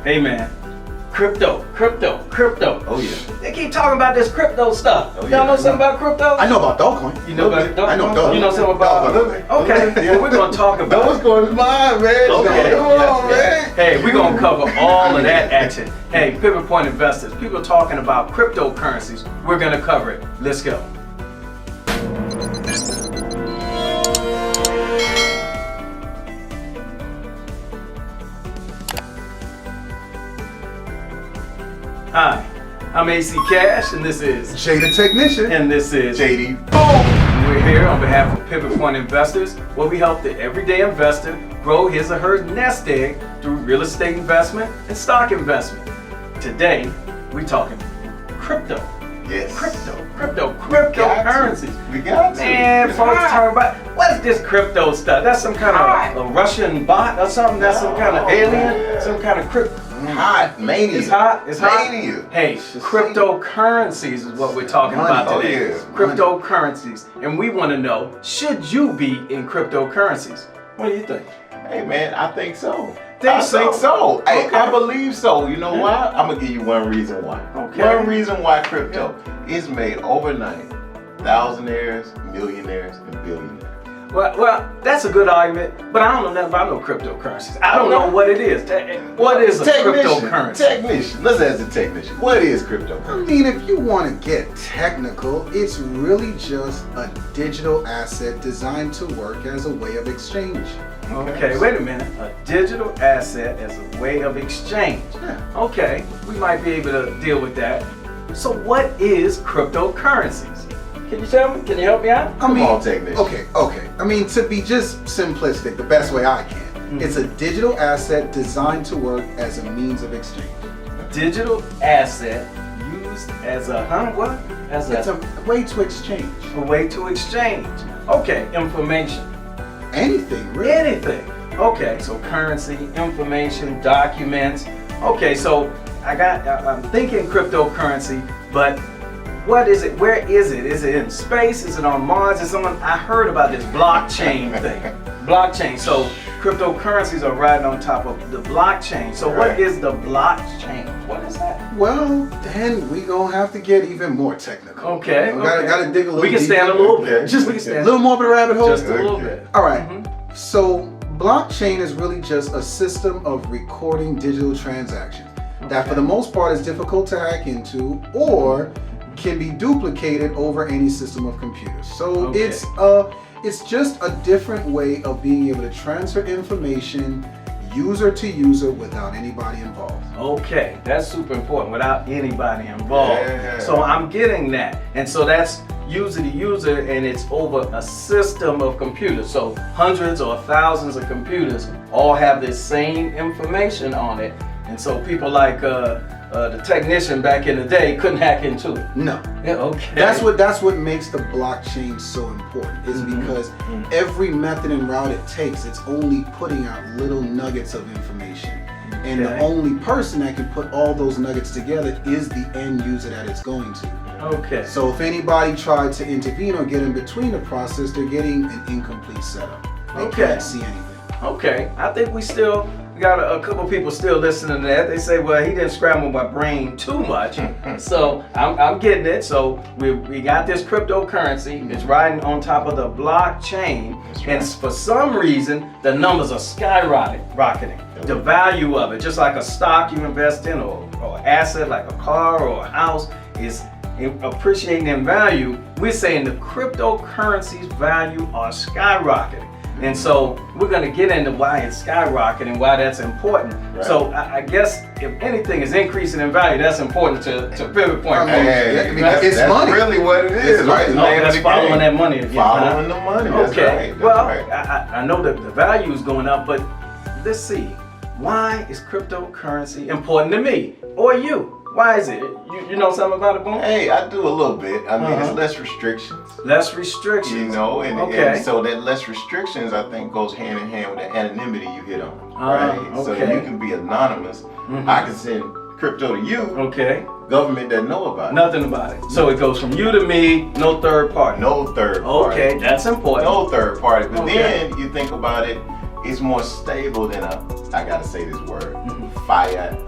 Hey man, crypto. Oh yeah. They keep talking about this crypto stuff. Oh, Y'all yeah. know something about crypto? I know about Dogecoin. You know about Dogecoin? I know Dogecoin. You know something about Dogecoin. Okay, well, we're gonna talk about What's going on, man? Okay. Come on, man. Hey, we're gonna cover all of that action. Hey, Pivot Point investors, people talking about cryptocurrencies. We're gonna cover it. Let's go. Hi, I'm AC Cash, and this is Jay the Technician. and this is JD. Boom! We're here on behalf of Pivot Point Investors, where we help the everyday investor grow his or her nest egg through real estate investment and stock investment. Today, we're talking crypto. Yes. Cryptocurrencies. We got to. Man, It's folks hot. talking about, what is this crypto stuff? That's some kind of a Russian bot or something? That's some kind of alien? Some kind of crypto? Hot mania. It's hot. It's hot. Mania. Hey, cryptocurrencies is what we're talking about Oh, today. yeah. Cryptocurrencies, and we want to know: should you be in cryptocurrencies? What do you think? Hey man, I think so. Think I so? think so. Hey, Okay. I believe so. You know why? I'm gonna give you one reason why. Okay. One reason why crypto is made overnight. Thousandaires, millionaires, and billionaires. Well, that's a good argument, but I don't know nothing about no cryptocurrencies. I don't know what it is. What is a cryptocurrency? Technician. Let's ask the technician. What is I cryptocurrency? mean, if you want to get technical, it's really just a digital asset designed to work as a way of exchange. Okay, wait a minute. A digital asset as a way of exchange. Yeah. Okay, we might be able to deal with that. So what is cryptocurrencies? Can you tell me? Can you help me out? Come on, technician. Okay. I mean, to be just simplistic, the best way I can, it's a digital asset designed to work as a means of exchange. Digital asset used as a what? As It's a way to exchange a way to exchange. Okay, information. anything, really. Anything. Okay, so currency, information, documents. Okay, so I'm thinking cryptocurrency, but what is it? Where is it? Is it in space? Is it on Mars? Is someone? I heard about this blockchain thing. Blockchain. So cryptocurrencies are riding on top of the blockchain. So what Right. is the blockchain? What is that? Well, then we gonna have to get even more technical. Okay. You know, gotta dig a little We can deeper. stand a little Okay. bit. Just we can a stand little more of a rabbit hole. just a little Okay. bit. All right. Mhm. So blockchain is really just a system of recording digital transactions that for the most part is difficult to hack into or can be duplicated over any system of computers. So Okay. it's just a different way of being able to transfer information user to user without anybody involved. Okay, that's super important without anybody involved. Yeah. So I'm getting that. And so that's user to user and it's over a system of computers. So hundreds or thousands of computers all have this same information on it. And so people like the technician back in the day couldn't hack into it. No. Yeah, okay. That's what makes the blockchain so important is because every method and route it takes, it's only putting out little nuggets of information. And the Okay. only person that can put all those nuggets together is the end user that it's going to. Okay. So if anybody tried to intervene or get in between the process, they're getting an incomplete setup. They Okay. can't see anything. Okay, I think we got a couple people still listening to that. They say, well, he didn't scramble my brain too much. So I'm getting it. So we got this cryptocurrency. It's riding on top of the blockchain. That's And right. for some reason, the numbers are skyrocketing. The value of it, just like a stock you invest in or asset like a car or a house is appreciating in value. We're saying the cryptocurrency's value are skyrocketing. And so we're going to get into why it's skyrocketing, why that's important. Right. So I guess if anything is increasing in value, that's important to Pivot Point. I mean, Hey, because it's that's money. really what it is, It's right? money. The Oh, name of that's the following game. that money again. Following the money. That's Okay. right. That's Well, right. I know that the value is going up, but let's see. Why is cryptocurrency important to me or you? Why is it? You know something about it, Boom? Hey, I do a little bit. I mean, Uh-huh. it's less restrictions. Less restrictions. You know, and Okay. so that less restrictions, I think, goes hand in hand with the anonymity you hit on, right? So okay. you can be anonymous. Mhm. I can send crypto to you, Okay. government that know about it. Nothing about it. So it goes from you to me, no third party. No third party. Okay, that's important. No third party. But Okay. then you think about it, it's more stable than I gotta say this word, Mhm. fiat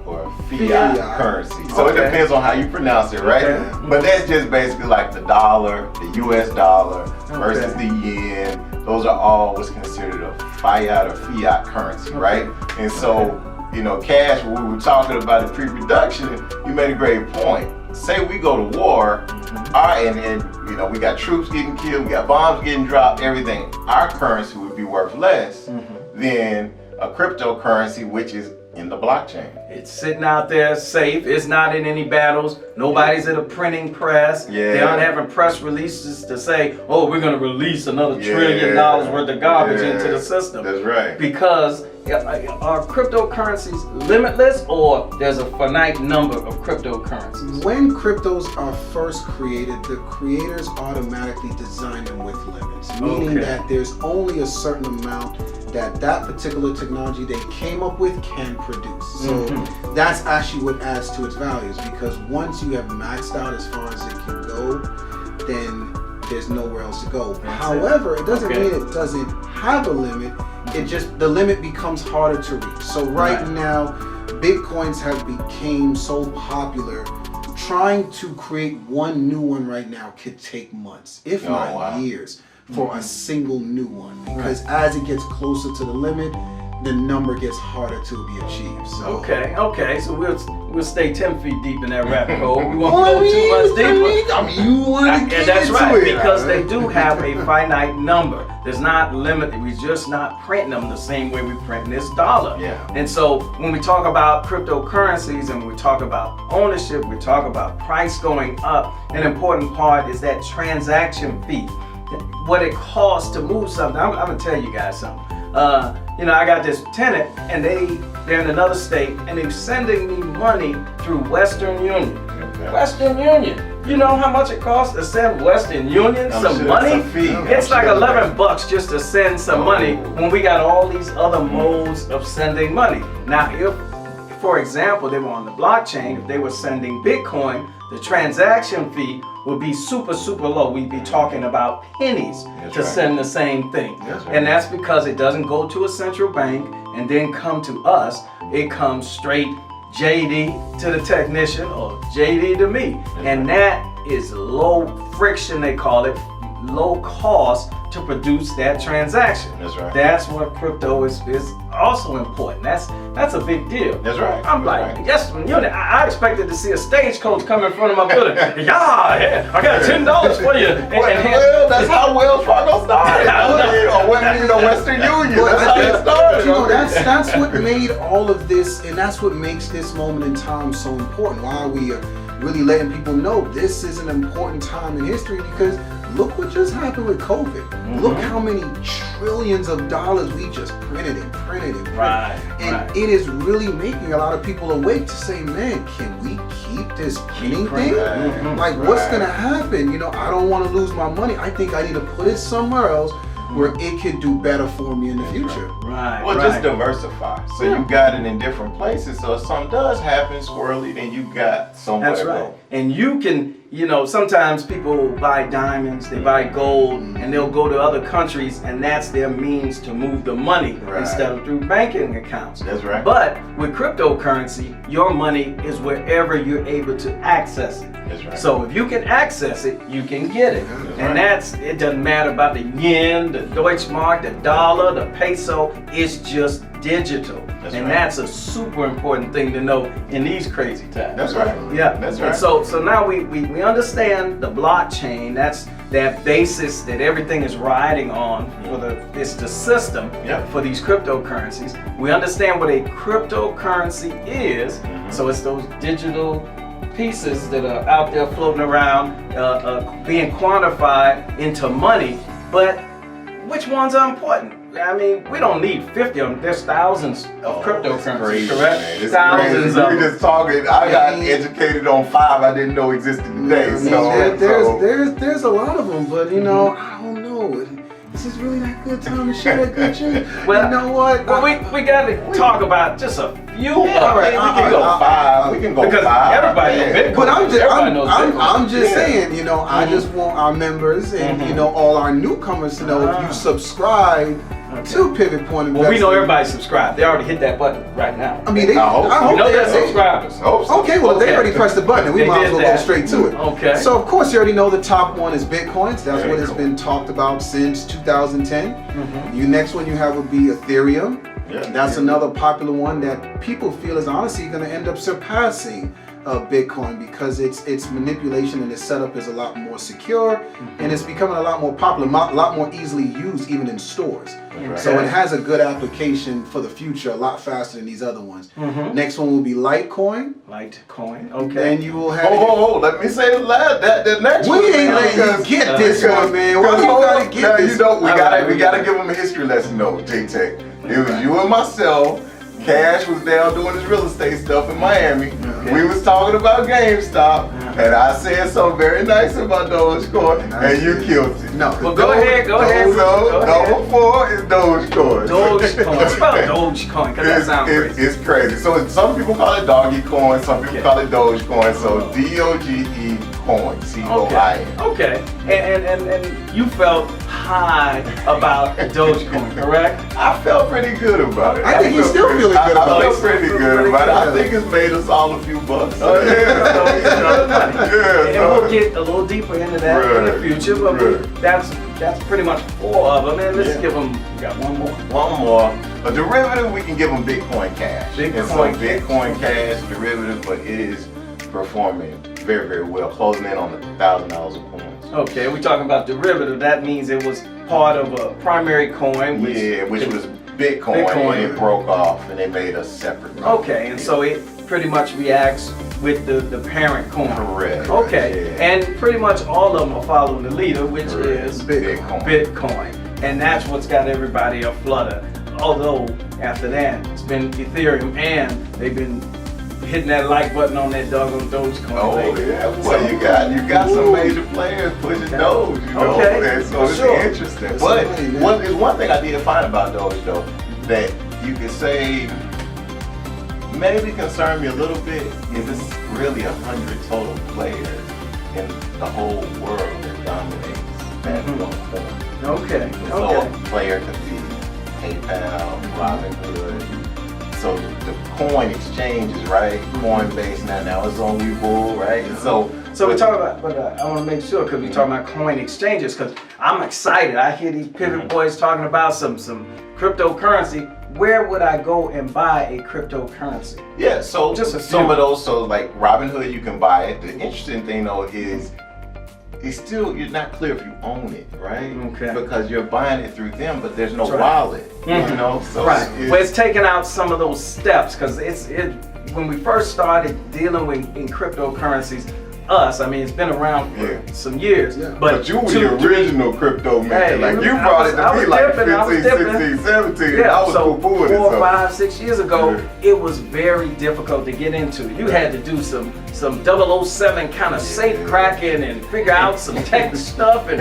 fiat currency. So it Okay. depends on how you pronounce it, right? Okay. But that's just basically like the dollar, the US dollar versus the yen. Those are all what's considered a fiat or fiat currency, right? And so, you know, cash, when we were talking about the pre-production, you made a great point. Say we go to war, and you know, we got troops getting killed, we got bombs getting dropped, everything. Our currency would be worth less than a cryptocurrency, which is in the blockchain. It's sitting out there safe. It's not in any battles. Nobody's at a printing press. Yeah. They aren't having press releases to say, oh, we're going to release another $1 trillion worth of garbage into the system. That's right. Because are cryptocurrencies limitless, or there's a finite number of cryptocurrencies? When cryptos are first created, the creators automatically design them with limits, meaning Okay. that there's only a certain amount that particular technology they came up with can produce. So that's actually what adds to its values, because once you have maxed out as far as it can go, then there's nowhere else to go. However, it doesn't mean it doesn't have a limit. It just, the limit becomes harder to reach. So right now, Bitcoins have become so popular. Trying to create one new one right now could take months, if not years, for a single new one. Because as it gets closer to the limit, the number gets harder to be achieved. So Okay, so we'll stay 10 feet deep in that rabbit hole. We won't go too much deeper. I mean, you want to get And that's into right, it. because they do have a finite number. There's not limited. We're just not printing them the same way we print this dollar. Yeah. And so when we talk about cryptocurrencies and we talk about ownership, we talk about price going up, an important part is that transaction fee. What it costs to move something. I'm gonna tell you guys something. You know, I got this tenant, and they're in another state, and they're sending me money through Western Union. Western Union. You know how much it costs to send Western Union some money? It's a fee. It's like $11 just to send some money when we got all these other modes of sending money. Now, if, for example, they were on the blockchain, if they were sending Bitcoin, the transaction fee would be super, super low. We'd be talking about pennies to send the same thing. And that's because it doesn't go to a central bank and then come to us. It comes straight JD to the technician or JD to me. And that is low friction, they call it, low cost to produce that transaction. That's right. That's what crypto is also important. That's a big deal. That's right. I'm That's like, yes, I expected to see a stagecoach come in front of my building. Yeah, I got $10 for you. Well, that's how Wells Fargo started. Western Union. That's how it started. You know, that's what made all of this, and that's what makes this moment in time so important. Why we are really letting people know this is an important time in history, because look what just happened with COVID. Look how many trillions of dollars we just printed and printed and printed. And it is really making a lot of people awake to say, man, can we keep this printing thing? Like, what's gonna happen? You know, I don't want to lose my money. I think I need to put it somewhere else where it could do better for me in the future. Well, just diversify. So you got it in different places. So if something does happen squirrely, then you got somewhere to go. And you can, you know, sometimes people buy diamonds, they buy gold, and they'll go to other countries, and that's their means to move the money instead of through banking accounts. That's right. But with cryptocurrency, your money is wherever you're able to access it. That's right. So if you can access it, you can get it. And it doesn't matter about the yen, the Deutschmark, the dollar, the peso, it's just digital. That's a super important thing to know in these crazy times. That's right. Yeah. That's right. And so now we understand the blockchain. That's that basis that everything is riding on it's the system for these cryptocurrencies. We understand what a cryptocurrency is. So it's those digital pieces that are out there floating around, being quantified into money. But which ones are important? I mean, we don't need 50 of them. There's thousands of cryptocurrencies, correct? Man. Thousands of them. We're just talking. I got educated on 5 I didn't know existed today. There's a lot of them, but you know, I don't know. This is really that good time to share that good shit. Well, you know what? Well, we got to talk about just a few. We can go 5. We can go because 5. everybody knows Bitcoin. But I'm just Yeah. saying, you know, I just want our members and you know all our newcomers to know if you subscribe to Pivot Point Investing. Well, we know everybody subscribed. They already hit that button right now. I mean, I hope You know they're they- subscribers. Hope so. Okay, well, if they already pressed the button, then we They might as did well go that. straight to it. Okay. So, of course, you already know the top one is Bitcoins. That's Very what has cool. been talked about since 2010. Mhm. You next one you have would be Ethereum. Yeah. That's another popular one that people feel is honestly going to end up surpassing Bitcoin because its manipulation and its setup is a lot more secure and it's becoming a lot more popular, a lot more easily used even in stores. Right. So it has a good application for the future, a lot faster than these other ones. Mhm. Next one will be Litecoin. Litecoin. Okay. Then you will have. Oh, let me say the next We one. ain't letting you because- get this because- one, man. Why you because, gotta get now, this? You know, we All gotta right. give them a history lesson though, J-Tech. It was you and myself. Cash was down doing his real estate stuff in Miami. Okay. We was talking about GameStop, and I said something very nice about Dogecoin, and you killed it. No. Well, go ahead. Go ahead. So, Go number ahead. 4 is Dogecoin. Dogecoin. Spell Dogecoin, because that sounds crazy. It's crazy. So some people call it Doggy Coin, some people Okay. call it Dogecoin. So DOGE coin, C-O-I-N. Okay. And you felt high about Dogecoin, correct? I felt pretty good about it. I think you felt still feeling good I about felt it. pretty Feel good pretty about it. I good. think it's made us all a few bucks. So it's good money. Yeah, And so- we'll get a little deeper into that in the Right, future, but right. that's pretty much 4 of them. And let's Yeah. give them, we got one more. One more. A derivative, we can give them Bitcoin Cash. Bitcoin It's a Bitcoin Cash derivative, but it is performing very, very well, closing in on $1,000 a coin. Okay, we're talking about derivative. That means it was part of a primary coin. Which was Bitcoin, Bitcoin. and it broke off, and they made a separate. Okay, and so it pretty much reacts with the parent coin. Correct. Okay, Yeah. and pretty much all of them are following the leader, which is Bitcoin. Bitcoin. And that's what's got everybody aflutter. Although, after that, it's been Ethereum, and they've been hitting that like button on that doggone Dogecoin. Oh lately. yeah, well you got some Ooh. major players pushing Doge, you know, Okay, and so it's sure. interesting. That's But funny, man. one thing I did find about Doge though, that you could say maybe concern me a little bit if it's really 100 total players in the whole world that dominates that Mhm. coin. Okay, So okay. a player could be PayPal, Robinhood. So the coin exchanges, right? Coinbase now it's on Webull, right? So So we're talking about, but I want to make sure because we're talking about coin exchanges. Because I'm excited. I hear these pivot boys talking about some cryptocurrency. Where would I go and buy a cryptocurrency? yeah, so Just a some few. of those. So like Robinhood, you can buy it. The interesting thing though is it's still you're not clear if you own it, right? Okay. Because you're buying it through them, but there's no That's right. wallet. Mhm. You know, so Right. it's- Well, it's taking out some of those steps because when we first started dealing with in cryptocurrencies, I mean, it's been around for Yeah. some years, Yeah. But you were 2, the 3 original crypto man. Hey, Like you I brought was- it I to me was like dipping, I was 15, dipping. 16, 17. and Yeah, I was so poo-pooing it. 4, So. 5, 6 years ago, Yeah. it was very difficult to get into. You had to do some 007 kind of safe Yeah. cracking and figure out some tech stuff, and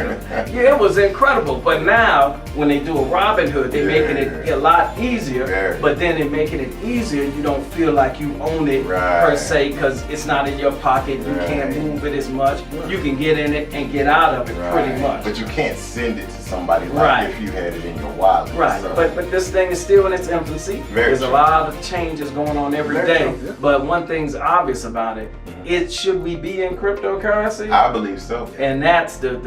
yeah, it was incredible. But now, when they do a Robinhood, they're making it a lot easier. Yeah. But then in making it easier, you don't feel like you own it per Right. se because it's not in your pocket. You can't Right. move it as much. You can get in it and get out of it pretty Right. much. But you can't send it to somebody like Right. if you had it in your wallet. Right, So. but this thing is still in its infancy. Very There's a true. lot of changes going on every Very day. true, yeah. But one thing's obvious about it. Should we be in cryptocurrency? I believe so. And that's the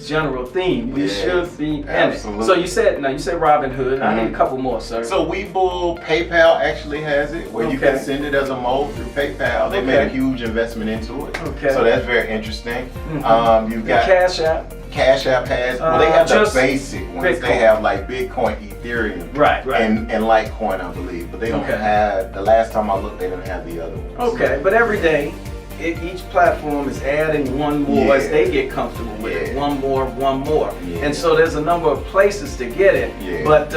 general theme. We Yes, should be in absolutely. it. So you said Robinhood. I need a couple more, sir. So Webull, PayPal actually has it where you Okay. can send it as a mode through PayPal. They made a Okay. huge investment into it. Okay. So that's very interesting. Mhm. You've The got Cash App. Cash App has, well, they have the just basic ones. Bitcoin. They have like Bitcoin, Ethereum, Right, right. and Litecoin, I believe. But they don't Okay. have, the last time I looked, they didn't have the other ones. Okay, but every day, each platform is adding one more as Yeah. they get comfortable with it. Yeah. One more, one more. Yeah. And so there's a number of places to get it. Yeah. But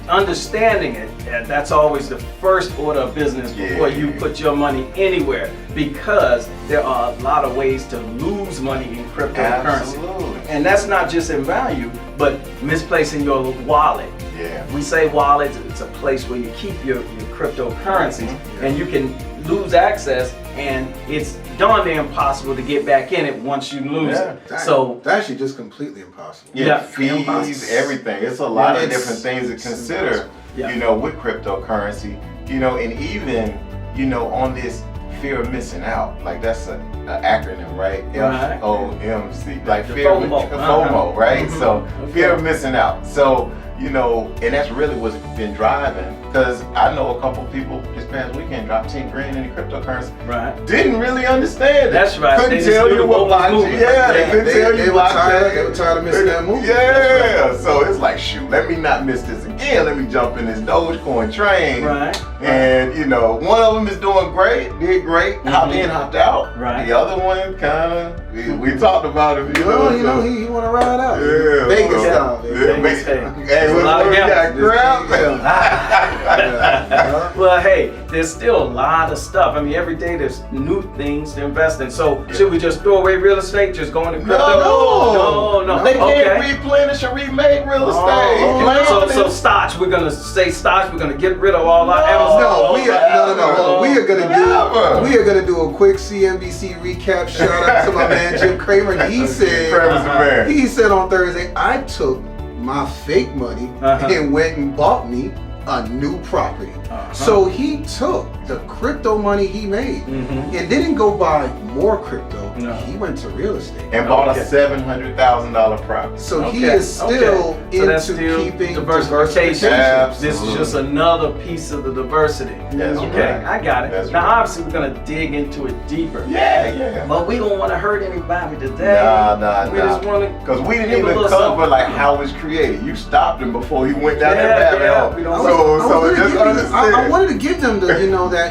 understanding it, that's always the first order of business before Yeah. you put your money anywhere, because there are a lot of ways to lose money in cryptocurrency. Absolutely. And that's not just in value, but misplacing your wallet. Yeah. We say wallets, it's a place where you keep your cryptocurrencies, and you can lose access and it's darn near impossible to get back in it once you lose it. So It's actually just completely impossible. Yeah, Yeah. fees, everything. It's a lot of It's- different things to consider, Yeah. you know, with cryptocurrency, you know, and even, you know, on this fear of missing out, like that's an acronym, right? Right. FOMC, like The fear of FOMO. FOMO, right? Mhm. So fear Okay. of missing out. So, you know, and that's really what's been driving, because I know a couple people this past weekend dropped 10 grand in cryptocurrency. right. Didn't really understand it. That's right. They Couldn't just tell knew you the what boat was blockchain. moving. Yeah, they couldn't tell you They were blockchain. tired of missing that movie. Yeah, so it's like, shoot, let me not miss this again. Let me jump in this Dogecoin train. Right. And you know, one of them is doing great, did great, hopped in, hopped out. Right. The other one kind of, we talked about it. You know, he want to ride out. Yeah, Vegas so- style. Yeah, baby. Vegas Hey, style. hey, A lot of we got gambles. Yeah. Well, hey, there's still a lot of stuff. I mean, every day there's new things to invest in. So, should we just throw away real estate, just go into crypto? No. They can't Okay. replenish or remake real estate. Oh, so stocks. We're gonna say stocks. We're gonna get rid of all our Amazon. No, we are gonna Never. do a quick CNBC recap. Shout out to my man Jim Cramer. He said Kramer's the man. He said on Thursday, I took my fake money and went and bought me a new property. So he took the crypto money he made and didn't go buy more crypto. No. He went to real estate. And bought Okay. a $700,000 property. So he Okay, is still okay. So that's into still keeping diversification. Absolutely. This is just another piece of the diversity. That's okay, right. I got it. That's now, right. obviously, we're gonna dig into it deeper. Yeah. But we don't want to hurt anybody today. Nah. We just want to. Because we didn't Give a even little cover something. like how it's created. You stopped him before he went down Yeah, that rabbit yeah, hole. we don't- I So was just gonna give them- I understand. wanted to give them the,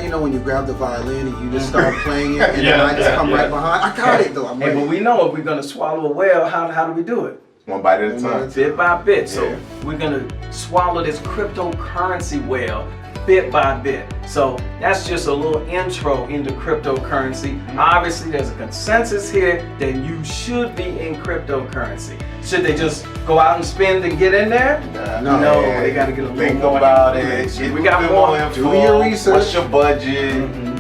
you know, when you grab the violin and you just start playing it, and then I just come right behind. I got it though. I'm Hey, ready. but we know if we're gonna swallow a whale, how do we do it? One bite at a time. Bit by bit. So Yeah. we're gonna swallow this cryptocurrency whale bit by bit. So that's just a little intro into cryptocurrency. Obviously, there's a consensus here that you should be in cryptocurrency. Should they just go out and spend and get in there? No. No, they gotta get a little Think more about it. information. Get We a got little more. info. Do your research. What's your budget?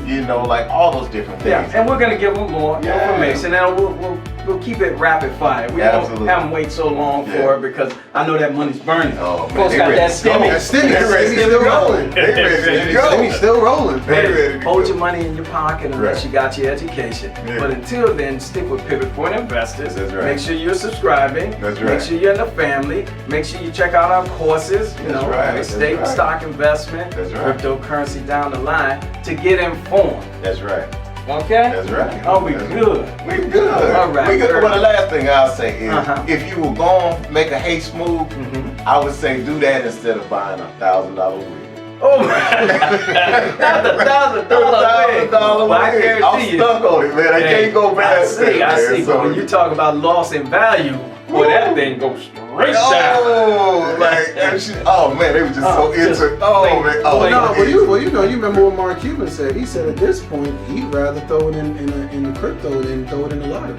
You know, like all those different things. Yeah, and we're gonna give them more Yeah. information, and we'll keep it rapid fire. We don't Absolutely. have them wait so long Yeah. for it because I know that money's burning. Oh, man, Folks they got ready that to go. stimmy. That Stimmy's They ready to still go. rolling. They ready to go. Stimmy's still rolling. They ready to Hold go. your money in your pocket unless Right. you got your education. Yeah. But until then, stick with Pivot Point Investors. That's right. Make sure you're subscribing. That's Make right. sure you're in the family. Make sure you check out our courses. You That's know, right. real That's estate, right. stock investment, That's right. cryptocurrency down the line to get informed. That's right. Okay? That's right. Oh, we That's good. We good. All right. We good. Well, the last thing I'll say is, Uh-huh. if you were going to make a haste move, I would say do that instead of buying $1,000 wig. Oh my! That's $1,000 wig. $1,000 But I wig. I'm guarantee you. stuck on it, man. I Hey, can't go back. I see. man. But when you talk about loss in value, boy, that thing goes straight down. Oh, like, and oh man, they were just so just into. Oh plain- man, oh plain- No, man. but you remember what Mark Cuban said? He said at this point he'd rather throw it in the crypto than throw it in the lottery.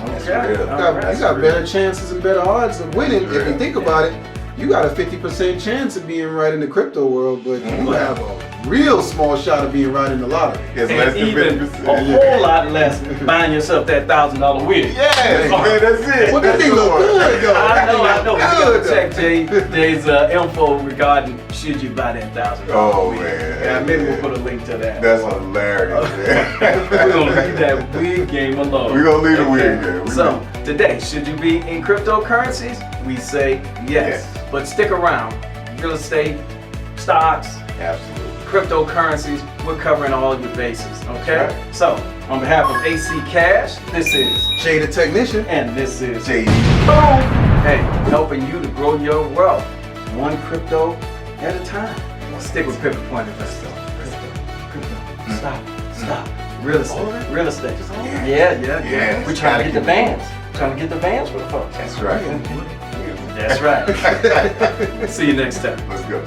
That's Okay. real. You All got, right. you got better chances and better odds of winning. That's If you real. think about it, you got a 50% chance of being right in the crypto world, but you have a real small shot of being right in the lottery. It's And less than even 50%. a whole lot less buying yourself that $1,000 wig. Yes, man, that's it. Well, that thing look good though. I know. We gotta Good. check Jay's info regarding should you buy that $1,000 Oh, wig. man. Yeah, maybe we'll put a link to that. That's hilarious, man. We're gonna leave that wig game alone. We're gonna leave the wig game. So today, should you be in cryptocurrencies? We say yes. But stick around. Real estate, stocks, Absolutely. cryptocurrencies, we're covering all your bases. Okay? Right. So on behalf of AC Cash, this is Jay the technician. and this is JD. Boom! Hey, helping you to grow your wealth one crypto at a time. Stick with Pivot Point Investor. Crypto. Stop. Real estate. Real estate. Yeah. Yeah, We're trying to get the gotta vans. Trying to get the vans for the folks. That's right. That's right. See you next time. Let's go.